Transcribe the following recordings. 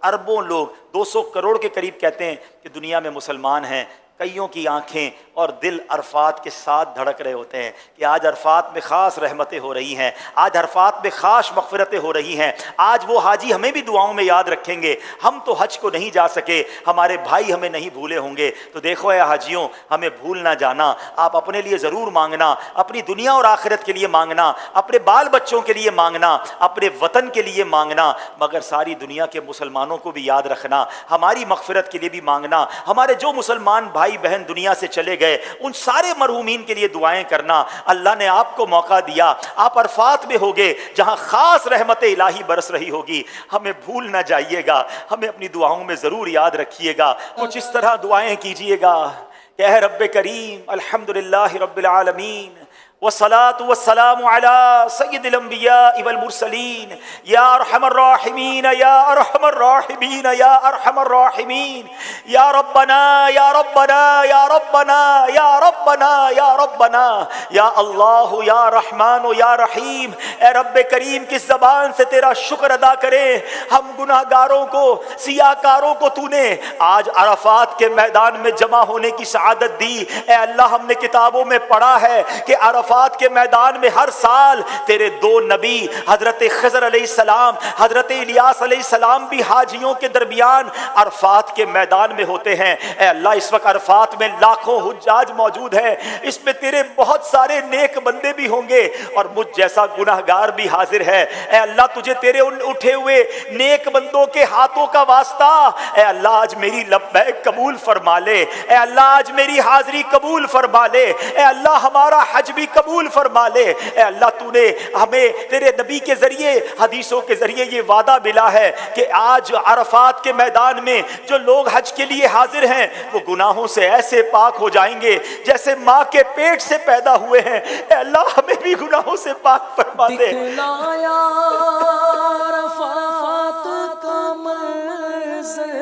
اربوں لوگ 200 کروڑ کے قریب کہتے ہیں کہ دنیا میں مسلمان ہیں، کئیوں کی آنکھیں اور دل عرفات کے ساتھ دھڑک رہے ہوتے ہیں کہ آج عرفات میں خاص رحمتیں ہو رہی ہیں، آج عرفات میں خاص مغفرتیں ہو رہی ہیں، آج وہ حاجی ہمیں بھی دعاؤں میں یاد رکھیں گے، ہم تو حج کو نہیں جا سکے، ہمارے بھائی ہمیں نہیں بھولے ہوں گے۔ تو دیکھو اے حاجیوں، ہمیں بھول نہ جانا، آپ اپنے لیے ضرور مانگنا، اپنی دنیا اور آخرت کے لیے مانگنا، اپنے بال بچوں کے لیے مانگنا، اپنے وطن کے لیے مانگنا، مگر ساری دنیا کے مسلمانوں کو بھی یاد رکھنا، ہماری مغفرت کے لیے بھی مانگنا، ہمارے جو مسلمان بھائی بہن دنیا سے چلے گئے ان سارے مرحومین کے لیے دعائیں کرنا۔ اللہ نے آپ کو موقع دیا، آپ عرفات میں ہوگے جہاں خاص رحمت الہی برس رہی ہوگی، ہمیں بھول نہ جائیے گا، ہمیں اپنی دعاؤں میں ضرور یاد رکھیے گا، کچھ اس طرح دعائیں کیجیے گا کہ اے رب کریم الحمدللہ رب العالمین والصلاة والسلام على سید الانبیاء والمرسلین یا ارحم الراحمین یا ارحم الراحمین یا ارحم الراحمین یا ربنا یا ربنا یا ربنا یا ربنا یا ربنا یا اللہ یا رحمان یا رحیم۔ اے رب کریم کس زبان سے تیرا شکر ادا کریں، ہم گناہ گاروں کو، سیاہ کاروں کو تو نے آج عرفات کے میدان میں جمع ہونے کی سعادت دی۔ اے اللہ ہم نے کتابوں میں پڑھا ہے کہ عرفات کے میدان میں ہر سال تیرے دو نبی حضرت خضر علیہ السلام، حضرت الیاس علیہ السلام بھی حاجیوں کے درمیان عرفات کے میدان میں ہوتے ہیں۔ اے اللہ اس وقت عرفات میں لاکھوں حجاج موجود ہیں، اس میں تیرے بہت سارے نیک بندے بھی ہوں گے اور مجھ جیسا گناہگار بھی حاضر ہے۔ اے اللہ تجھے تیرے ان اٹھے ہوئے نیک بندوں کے ہاتھوں کا واسطہ، اے اللہ آج میری لبیک قبول فرما لے، اے اللہ آج میری حاضری قبول فرما لے، اے اللہ ہمارا حج بھی قبول فرما لے۔ اے اللہ تو نے ہمیں تیرے نبی کے ذریعے، حدیثوں کے ذریعے یہ وعدہ ملا ہے کہ آج عرفات کے میدان میں جو لوگ حج کے لیے حاضر ہیں وہ گناہوں سے ایسے پاک ہو جائیں گے جیسے ماں کے پیٹ سے پیدا ہوئے ہیں۔ اے اللہ ہمیں بھی گناہوں سے پاک فرما دے۔ دکھلایا عرفات کا منظر،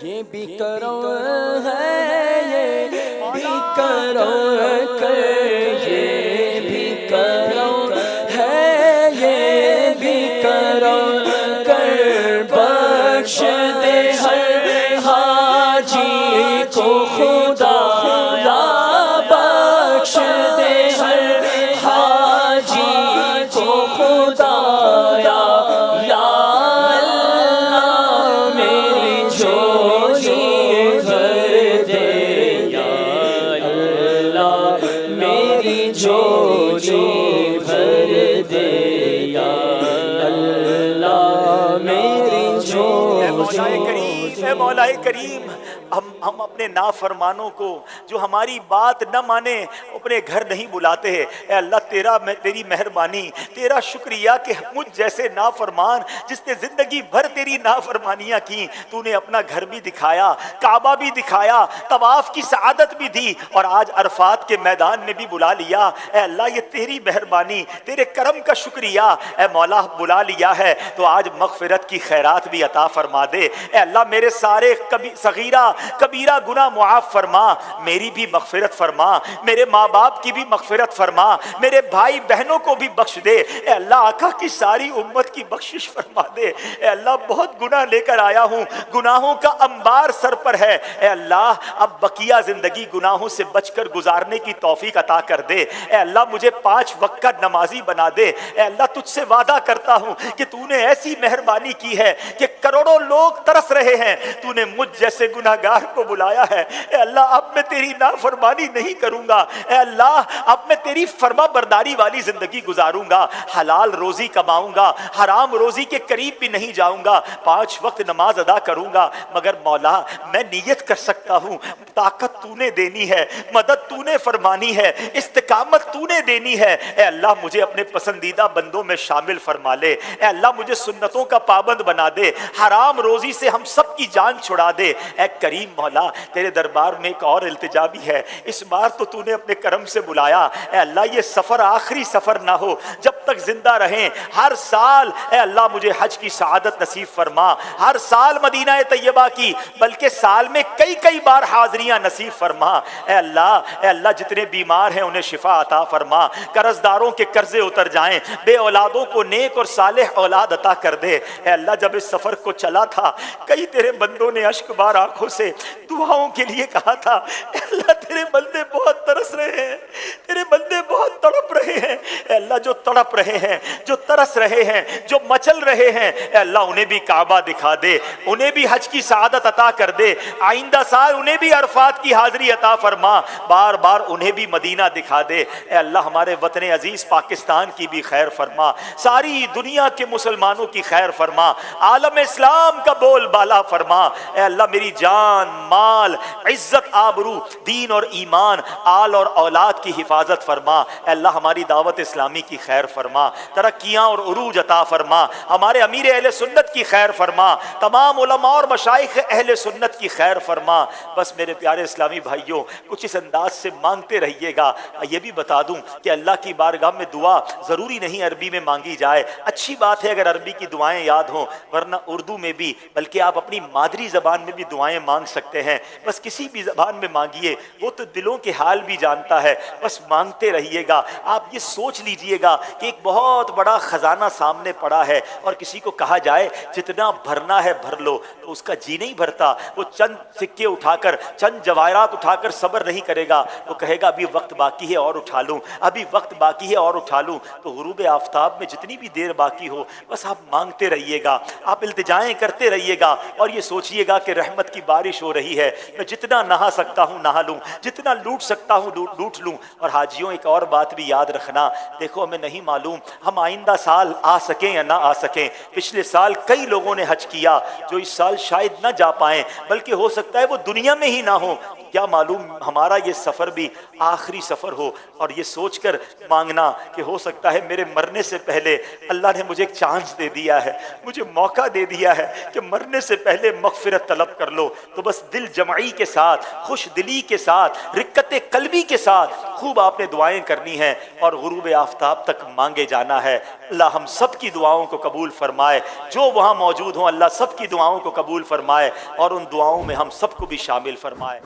یہ بھی کرم ہے، یہ بھی کرم کر، یہ بھی کرم ہے، یہ بھی کرم کر، بخش دے ہر حاجی کو خدا، بخش دے ہر حاجی کو خدا، یا اللہ میری جھولی بھر دے، یا اللہ میری جھولی بھر دے، یا اللہ میری جھولی۔ اے مولا کریم ہم اپنے نافرمانوں کو جو ہماری بات نہ مانے اپنے گھر نہیں بلاتے ہیں۔ اے اللہ تیری مہربانی، تیرا شکریہ کہ مجھ جیسے نافرمان جس نے زندگی بھر تیری نافرمانیاں کی، تو نے اپنا گھر بھی دکھایا، کعبہ بھی دکھایا، طواف کی سعادت بھی دی اور آج عرفات کے میدان میں بھی بلا لیا۔ اے اللہ یہ تیری مہربانی، تیرے کرم کا شکریہ۔ اے مولا بلا لیا ہے تو آج مغفرت کی خیرات بھی عطا فرما دے۔ اے اللہ میرے سارے صغیرہ کبیرہ گناہ معاف فرما، میری بھی مغفرت فرما، میرے ماں باپ کی بھی مغفرت فرما، میرے بھائی بہنوں کو بھی بخش دے۔ اے اللہ آقا کی ساری امت کی بخشش فرما دے۔ اے اللہ بہت گناہ لے کر آیا ہوں، گناہوں کا انبار سر پر ہے۔ اے اللہ اب بقیہ زندگی گناہوں سے بچ کر گزارنے کی توفیق عطا کر دے۔ اے اللہ مجھے 5 وقت کا نمازی بنا دے۔ اے اللہ تجھ سے وعدہ کرتا ہوں کہ تو نے ایسی مہربانی کی ہے کہ کروڑوں لوگ ترس رہے ہیں، تو نے مجھ جیسے گناہگار کو بلایا ہے۔ اے اللہ اب میں تیری نافرمانی نہیں کروں گا، اے اللہ اب میں تیری فرما برداری والی زندگی گزاروں گا، حلال روزی کماؤں گا، حرام روزی کے قریب بھی نہیں جاؤں گا، 5 وقت نماز ادا کروں گا۔ مگر مولا میں نیت کر سکتا ہوں، طاقت تو نے دینی ہے، مدد تو نے فرمانی ہے، استقامت تو نے دینی ہے۔ اے اللہ مجھے اپنے پسندیدہ بندوں میں شامل فرما لے۔ اے اللہ مجھے سنتوں کا پابند بنا دے، حرام روزی سے ہم سب کی جان چھڑا دے۔ اے کریم مولا تیرے دربار میں ایک اور التجا بھی ہے، اس بار تو نے اپنے کرم سے بلایا۔ اے اللہ یہ سفر آخری سفر نہ ہو، جب تک زندہ رہیں ہر سال اے اللہ مجھے حج کی سعادت نصیب فرما، ہر سال مدینہ طیبہ کی بلکہ سال میں کئی بار حاضریاں نصیب فرما۔ اے اللہ جتنے بیمار ہیں انہیں شفا عطا فرما، قرض داروں کے قرضے اتر جائیں، بے اولادوں کو نیک اور صالح اولاد عطا کر دے۔ اے اللہ جب اس سفر کو چلا تھا تھا، کئی تیرے بندوں نے اشک بار آنکھوں سے دعاؤں کے لیے کہا تھا، اے اللہ تیرے بندے بہت ترس رہے ہیں، تیرے بندے بہت تڑپ رہے ہیں، اے اللہ جو تڑپ رہے ہیں، جو ترس رہے ہیں، جو مچل رہے ہیں، اے اللہ انہیں بھی کعبہ دکھا دے، انہیں بھی حج کی سعادت عطا کر دے، آئندہ سال انہیں بھی عرفات کی حاضری عطا فرما، بار بار انہیں بھی مدینہ دکھا دے، اے اللہ ہمارے وطن عزیز پاکستان کی بھی خیر فرما، ساری دنیا کے مسلمانوں کی خیر فرما، عالم اسلام کا بول بالا فرما، اے اللہ میری جان، مال، عزت، آبرو، دین اور ایمان، آل اور اولاد کی حفاظت فرما، اے اللہ ہماری دعوت اسلامی کی خیر فرما، ترقیاں اور عروج عطا فرما، ہمارے امیر اہل سنت کی خیر فرما، تمام علماء اور مشائخ اہل سنت کی خیر فرما۔ بس میرے پیارے اسلامی بھائیوں کچھ اس انداز سے مانگتے رہیے گا۔ یہ بھی بتا دوں کہ اللہ کی بارگاہ میں دعا ضروری نہیں عربی میں مانگی جائے، اچھی بات ہے اگر عربی کی دعائیں یاد ہوں، ورنہ اردو میں بھی، بلکہ آپ اپنی مادری زبان میں بھی دعائیں مانگ سکتے ہیں، بس کسی بھی زبان میں مانگیے، وہ تو دلوں کے حال بھی جانتا ہے، بس مانگتے رہیے گا۔ آپ یہ سوچ لیجئے گا کہ ایک بہت بڑا خزانہ سامنے پڑا ہے اور کسی کو کہا جائے جتنا بھرنا ہے بھر لو تو اس کا جی نہیں بھرتا، وہ چند سکے اٹھا کر، چند جواہرات اٹھا کر صبر نہیں کرے گا، وہ کہے گا ابھی وقت باقی ہے اور اٹھا لوں، ابھی وقت باقی ہے اور اٹھا لوں۔ تو غروب آفتاب میں جتنی بھی دیر باقی ہو بس آپ مانگتے رہیے گا، آپ التجائیں کرتے رہیے گا اور یہ سوچئے گا کہ رحمت کی بارش ہو رہی ہے، میں جتنا نہا سکتا ہوں نہا لوں، جتنا لوٹ سکتا ہوں لوٹ لوں۔ اور حاجیوں ایک اور بات بھی یاد رکھنا، دیکھو ہمیں نہیں معلوم ہم آئندہ سال آ سکیں یا نہ آ سکیں، پچھلے سال کئی لوگوں نے حج کیا جو اس سال شاید نہ جا پائیں، بلکہ ہو سکتا ہے وہ دنیا میں ہی نہ ہو، کیا معلوم ہمارا یہ سفر بھی آخری سفر ہو۔ اور یہ سوچ کر مانگنا کہ ہو سکتا ہے میرے مرنے سے پہلے اللہ نے مجھے ایک چانس دے دیا ہے، مجھے موقع دے دیا ہے کہ مرنے سے پہلے مغفرت طلب کر لو، تو بس دل جمعی کے ساتھ، خوش دلی کے ساتھ، رقت قلبی کے ساتھ خوب آپ نے دعائیں کرنی ہیں اور غروب آفتاب تک مانگے جانا ہے۔ اللہ ہم سب کی دعاؤں کو قبول فرمائے، جو وہاں موجود ہوں اللہ سب کی دعاؤں کو قبول فرمائے اور ان دعاؤں میں ہم سب کو بھی شامل فرمائے۔